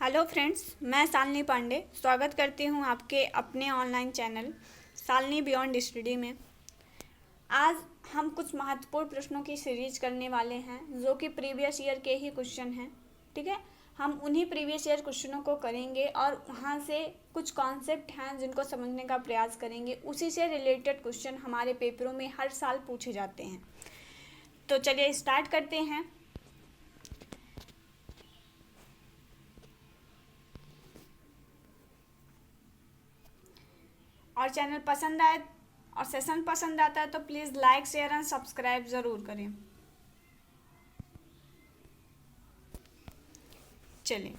Hello friends, मैं शालिनी पांडे स्वागत करती हूँ आपके अपने online channel Shalini beyond study में। आज हम कुछ महत्वपूर्ण प्रश्नों की सीरीज करने वाले हैं जो कि प्रीवियस ईयर के ही क्वेश्चन हैं। ठीक है, हम उन्हीं प्रीवियस ईयर क्वेश्चनों को करेंगे और वहाँ से कुछ कॉन्सेप्ट हैं जिनको समझने का प्रयास करेंगे। उसी से रिलेटेड क्वेश्चन हमारे पेपरों में हर साल पूछे जाते हैं। तो चलिए स्टार्ट करते हैं। और चैनल पसंद आए और सेशन पसंद आता है तो please like share and subscribe ज़रूर करें। चलिए,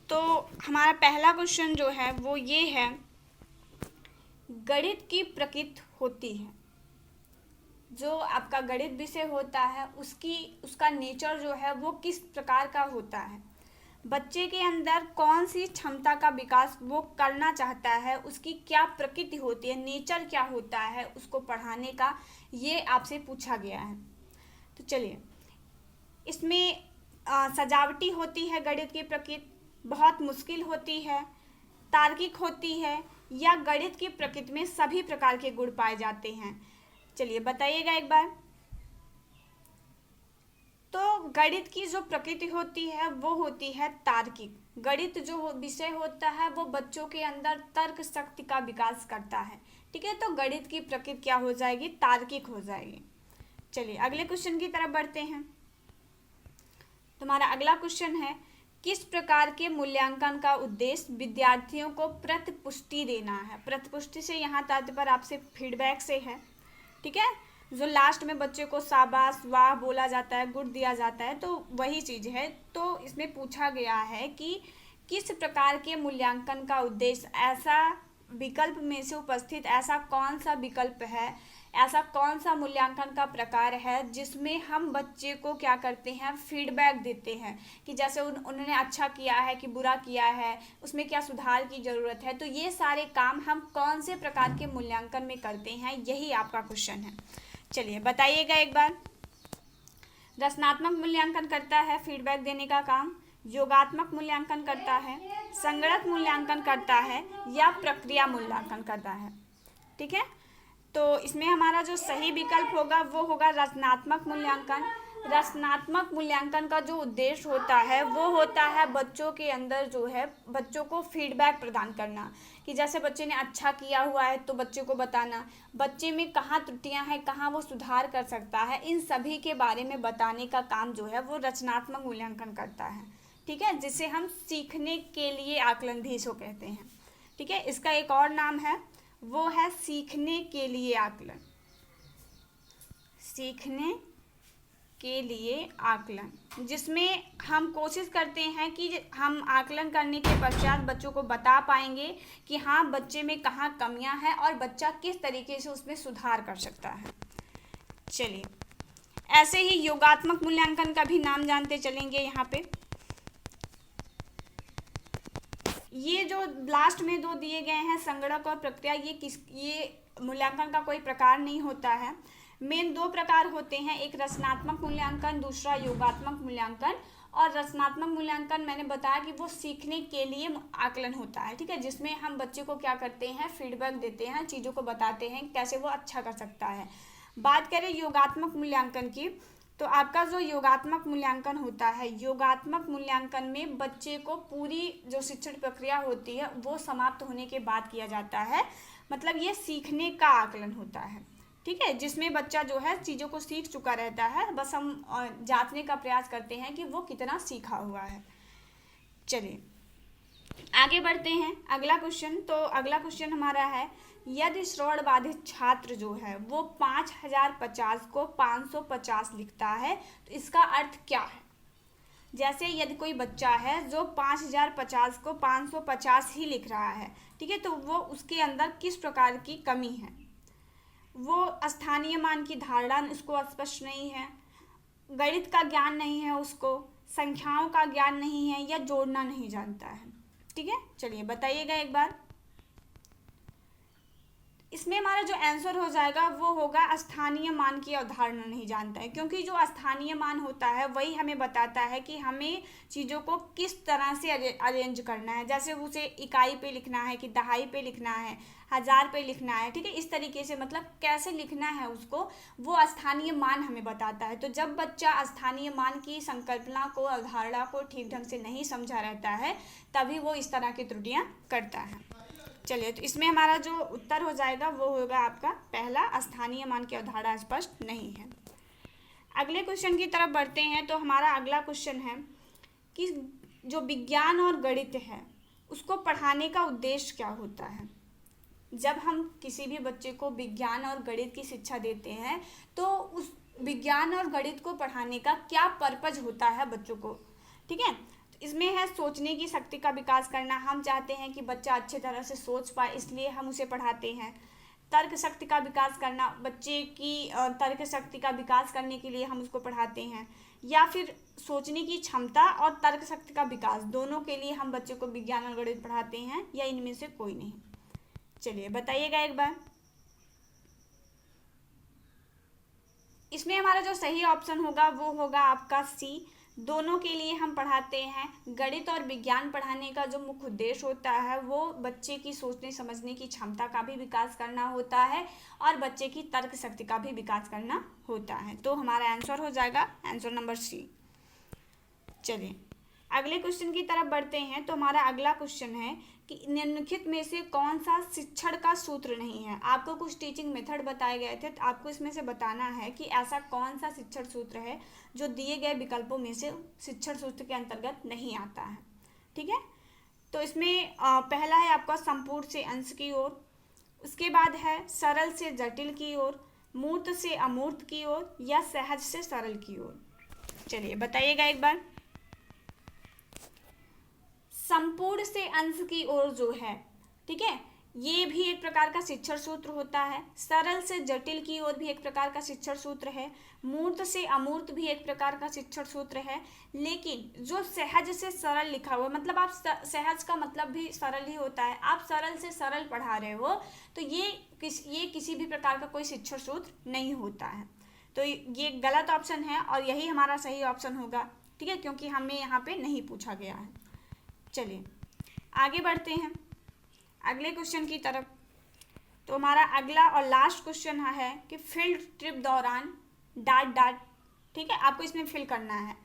तो हमारा पहला क्वेश्चन जो है वो ये है, गणित की प्रकृति होती है। जो आपका गणित विषय होता है उसका नेचर जो है वो किस प्रकार का होता है, बच्चे के अंदर कौन सी क्षमता का विकास वो करना चाहता है, उसकी क्या प्रकृति होती है, नेचर क्या होता है, उसको पढ़ाने का ये आपसे पूछा गया है। तो चलिए, इसमें सजावटी होती है गणित की प्रकृति, बहुत मुश्किल होती है, तार्किक होती है, या गणित की प्रकृति में सभी प्रकार के गुण पाए जाते हैं। चलिए बताइएगा एक बार। तो गणित की जो प्रकृति होती है वो होती है तार्किक। गणित जो विषय होता है वो बच्चों के अंदर तर्क शक्ति का विकास करता है। ठीक है, तो गणित की प्रकृति क्या हो जाएगी, तार्किक हो जाएगी। चलिए अगले क्वेश्चन की तरफ बढ़ते हैं। तुम्हारा अगला क्वेश्चन है, किस प्रकार के मूल्यांकन का उद्देश्य विद्यार्थियों को प्रतिपुष्टि देना है। प्रतिपुष्टि से यहाँ तात्पर्य आपसे फीडबैक से है। ठीक है, जो लास्ट में बच्चे को शाबाश वाह बोला जाता है, गुड दिया जाता है, तो वही चीज़ है। तो इसमें पूछा गया है कि किस प्रकार के मूल्यांकन का उद्देश्य, ऐसा विकल्प में से उपस्थित ऐसा कौन सा विकल्प है, ऐसा कौन सा मूल्यांकन का प्रकार है जिसमें हम बच्चे को क्या करते हैं, फीडबैक देते हैं कि जैसे उन्होंने अच्छा किया है कि बुरा किया है, उसमें क्या सुधार की ज़रूरत है। तो ये सारे काम हम कौन से प्रकार के मूल्यांकन में करते हैं, यही आपका क्वेश्चन है। चलिए बताइएगा एक बार। रचनात्मक मूल्यांकन करता है फीडबैक देने का काम, योगात्मक मूल्यांकन करता है, संगणक मूल्यांकन करता है, या प्रक्रिया मूल्यांकन करता है। ठीक है, तो इसमें हमारा जो सही विकल्प होगा वो होगा रचनात्मक मूल्यांकन। रचनात्मक मूल्यांकन का जो उद्देश्य होता है वो होता है बच्चों के अंदर जो है बच्चों को फीडबैक प्रदान करना, कि जैसे बच्चे ने अच्छा किया हुआ है तो बच्चे को बताना, बच्चे में कहाँ त्रुटियां हैं, कहाँ वो सुधार कर सकता है, इन सभी के बारे में बताने का काम जो है वो रचनात्मक मूल्यांकन करता है। ठीक है, जिसे हम सीखने के लिए आकलन भी इसको कहते हैं। ठीक है, इसका एक और नाम है, वो है सीखने के लिए आकलन। सीखने के लिए आकलन, जिसमें हम कोशिश करते हैं कि हम आकलन करने के पश्चात बच्चों को बता पाएंगे कि हाँ बच्चे में कहाँ कमियां हैं और बच्चा किस तरीके से उसमें सुधार कर सकता है। चलिए, ऐसे ही योगात्मक मूल्यांकन का भी नाम जानते चलेंगे। यहाँ पे ये जो लास्ट में दो दिए गए हैं, संगणक और प्रक्रिया, ये मूल्यांकन का कोई प्रकार नहीं होता है। मेन दो प्रकार होते हैं, एक रचनात्मक मूल्यांकन, दूसरा योगात्मक मूल्यांकन। और रचनात्मक मूल्यांकन मैंने बताया कि वो सीखने के लिए आकलन होता है। ठीक है, जिसमें हम बच्चे को क्या करते हैं, फीडबैक देते हैं, चीज़ों को बताते हैं कैसे वो अच्छा कर सकता है। बात करें योगात्मक मूल्यांकन की, तो आपका जो योगात्मक मूल्यांकन होता है, योगात्मक मूल्यांकन में बच्चे को पूरी जो शिक्षण प्रक्रिया होती है वो समाप्त होने के बाद किया जाता है। मतलब ये सीखने का आकलन होता है। ठीक है, जिसमें बच्चा जो है चीज़ों को सीख चुका रहता है, बस हम जांचने का प्रयास करते हैं कि वो कितना सीखा हुआ है। चलिए आगे बढ़ते हैं। अगला क्वेश्चन, तो अगला क्वेश्चन हमारा है, यदि श्रवण बाधित छात्र जो है वो 5050 को 550 लिखता है तो इसका अर्थ क्या है। जैसे यदि कोई बच्चा है जो 5050 को 550 ही लिख रहा है, ठीक है, तो वो उसके अंदर किस प्रकार की कमी है। वो स्थानीय मान की धारणा उसको स्पष्ट नहीं है, गणित का ज्ञान नहीं है उसको, संख्याओं का ज्ञान नहीं है, या जोड़ना नहीं जानता है। ठीक है, चलिए बताइएगा एक बार। इसमें हमारा जो आंसर हो जाएगा वो होगा स्थानीय मान की अवधारणा नहीं जानता है, क्योंकि जो स्थानीय मान होता है वही हमें बताता है कि हमें चीज़ों को किस तरह से अरेंज करना है। जैसे उसे इकाई पे लिखना है कि दहाई पे लिखना है, हज़ार पे लिखना है, ठीक है, इस तरीके से मतलब कैसे लिखना है उसको वो स्थानीय मान हमें बताता है। तो जब बच्चा स्थानीय मान की संकल्पना को, अवधारणा को ठीक ढंग से नहीं समझा रहता है तभी वो इस तरह की त्रुटियां करता है। चलिए, तो इसमें हमारा जो उत्तर हो जाएगा वो होगा आपका पहला, स्थानीय मान की अवधारणा स्पष्ट नहीं है। अगले क्वेश्चन की तरफ बढ़ते हैं। तो हमारा अगला क्वेश्चन है कि जो विज्ञान और गणित है उसको पढ़ाने का उद्देश्य क्या होता है। जब हम किसी भी बच्चे को विज्ञान और गणित की शिक्षा देते हैं तो उस विज्ञान और गणित को पढ़ाने का क्या पर्पज होता है बच्चों को, ठीक है। इसमें है सोचने की शक्ति का विकास करना। हम चाहते हैं कि बच्चा अच्छे तरह से सोच पाए, इसलिए हम उसे पढ़ाते हैं। तर्क शक्ति का विकास करना, बच्चे की तर्क शक्ति का विकास करने के लिए हम उसको पढ़ाते हैं। या फिर सोचने की क्षमता और तर्क शक्ति का विकास दोनों के लिए हम बच्चे को विज्ञान और गणित पढ़ाते हैं, या इनमें से कोई नहीं। चलिए बताइएगा एक बार। इसमें हमारा जो सही ऑप्शन होगा वो होगा आपका सी, दोनों के लिए हम पढ़ाते हैं। गणित और विज्ञान पढ़ाने का जो मुख्य उद्देश्य होता है वो बच्चे की सोचने समझने की क्षमता का भी विकास करना होता है और बच्चे की तर्क शक्ति का भी विकास करना होता है। तो हमारा आंसर हो जाएगा आंसर नंबर सी। चलिए अगले क्वेश्चन की तरफ बढ़ते हैं। तो हमारा अगला क्वेश्चन है कि निम्नलिखित में से कौन सा शिक्षण का सूत्र नहीं है। आपको कुछ टीचिंग मेथड बताए गए थे, तो आपको इसमें से बताना है कि ऐसा कौन सा शिक्षण सूत्र है जो दिए गए विकल्पों में से शिक्षण सूत्र के अंतर्गत नहीं आता है, ठीक है। तो इसमें पहला है आपका संपूर्ण से अंश की ओर, उसके बाद है सरल से जटिल की ओर, मूर्त से अमूर्त की ओर, या सहज से सरल की ओर। चलिए बताइएगा एक बार। संपूर्ण से अंश की ओर जो है, ठीक है, ये भी एक प्रकार का शिक्षण सूत्र होता है। सरल से जटिल की ओर भी एक प्रकार का शिक्षण सूत्र है। मूर्त से अमूर्त भी एक प्रकार का शिक्षण सूत्र है। लेकिन जो सहज से सरल लिखा हुआ, मतलब आप सहज का मतलब भी सरल ही होता है, आप सरल से सरल पढ़ा रहे हो, तो ये किसी भी प्रकार का कोई शिक्षण सूत्र नहीं होता है। तो ये गलत ऑप्शन है और यही हमारा सही ऑप्शन होगा, ठीक है, क्योंकि हमें यहाँ पे नहीं पूछा गया है। चलिए आगे बढ़ते हैं अगले क्वेश्चन की तरफ। तो हमारा अगला और लास्ट क्वेश्चन है कि फील्ड ट्रिप दौरान ... ठीक है, आपको इसमें फिल करना है।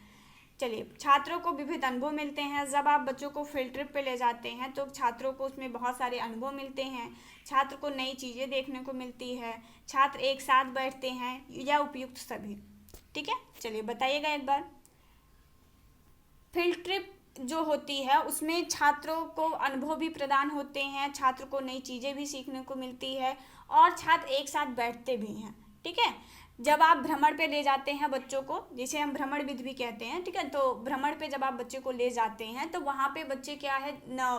चलिए, छात्रों को विविध अनुभव मिलते हैं। जब आप बच्चों को फील्ड ट्रिप पे ले जाते हैं तो छात्रों को उसमें बहुत सारे अनुभव मिलते हैं। छात्र को नई चीज़ें देखने को मिलती है, छात्र एक साथ बैठते हैं, या उपयुक्त सभी, ठीक है। चलिए बताइएगा एक बार। फील्ड ट्रिप जो होती है उसमें छात्रों को अनुभव भी प्रदान होते हैं, छात्र को नई चीज़ें भी सीखने को मिलती है और छात्र एक साथ बैठते भी हैं, ठीक है। जब आप भ्रमण पे ले जाते हैं बच्चों को, जिसे हम भ्रमण विधि भी कहते हैं, ठीक है, तो भ्रमण पे जब आप बच्चे को ले जाते हैं तो वहाँ पे बच्चे क्या है,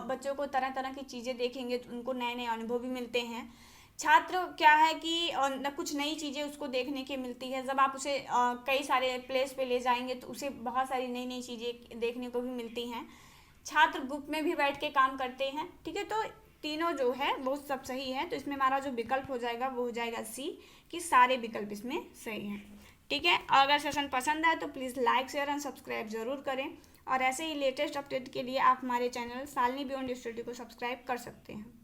बच्चों को तरह तरह की चीज़ें देखेंगे तो उनको नए नए अनुभव भी मिलते हैं। छात्र क्या है कि कुछ नई चीज़ें उसको देखने की मिलती है। जब आप उसे कई सारे प्लेस पे ले जाएंगे तो उसे बहुत सारी नई नई चीज़ें देखने को भी मिलती हैं। छात्र ग्रुप में भी बैठ के काम करते हैं, ठीक है। तो तीनों जो है वो सब सही है। तो इसमें हमारा जो विकल्प हो जाएगा वो हो जाएगा सी, कि सारे विकल्प इसमें सही हैं, ठीक है। अगर सेशन पसंद आए तो please like share and subscribe ज़रूर करें, और ऐसे ही लेटेस्ट अपडेट के लिए आप हमारे चैनल शालिनी बियॉन्ड स्टडी को सब्सक्राइब कर सकते हैं।